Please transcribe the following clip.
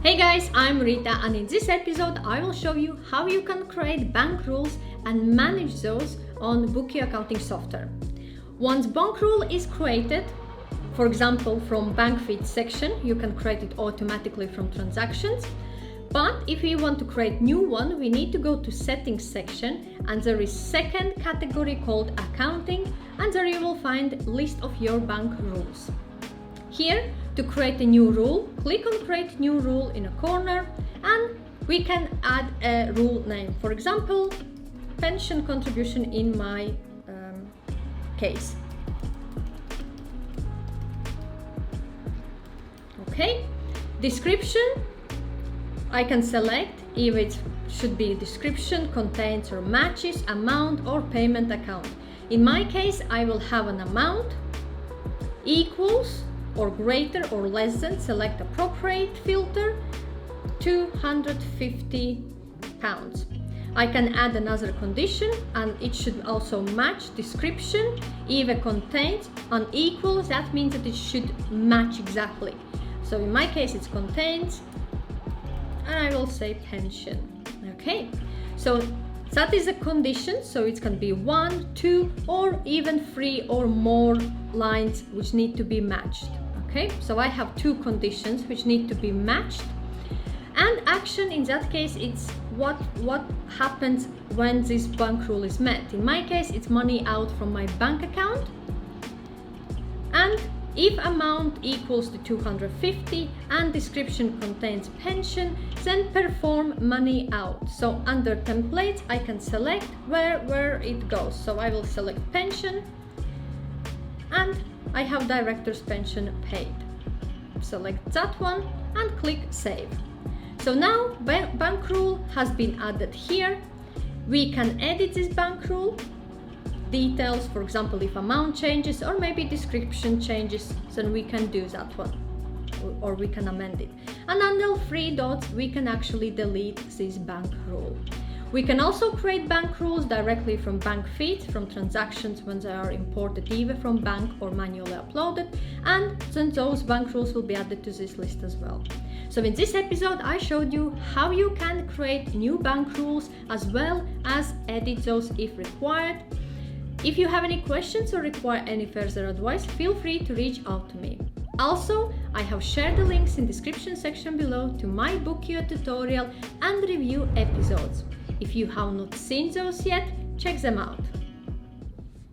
Hey guys, I'm Rita, and in this episode I will show you how you can create bank rules and manage those on Bokio accounting software. Once bank rule is created, for example from bank feed section, you can create it automatically from transactions. But if we want to create new one, we need to go to settings section, and there is second category called accounting, and there you will find list of your bank rules. Here, to create a new rule, click on create new rule in a corner, and we can add a rule name. For example, pension contribution in my case. Okay, description, I can select if it should be description, contains or matches, amount or payment account. In my case, I will have an amount, equals or greater or less than, select appropriate filter, £250. I can add another condition, and it should also match description. If it contains and equals, that means that it should match exactly. So in my case it's contains, and I will say pension. Okay, so that is a condition, so it can be 1, 2 or even 3 or more lines which need to be matched. Okay, so I have 2 conditions which need to be matched. And action, in that case, it's what happens when this bank rule is met. In my case, it's money out from my bank account. And if amount equals to 250 and description contains pension, then perform money out. So under templates, I can select where it goes. So I will select pension, and I have director's pension paid. Select that one and click save. So now bank rule has been added here. We can edit this bank rule. Details, for example, if amount changes or maybe description changes, then we can do that one, or we can amend it. And under 3 dots, we can actually delete this bank rule. We can also create bank rules directly from bank feeds, from transactions when they are imported either from bank or manually uploaded, and then those bank rules will be added to this list as well. So in this episode I showed you how you can create new bank rules as well as edit those if required. If you have any questions or require any further advice, feel free to reach out to me. Also, I have shared the links in the description section below to my Bokio tutorial and review episodes. If you have not seen those yet, check them out.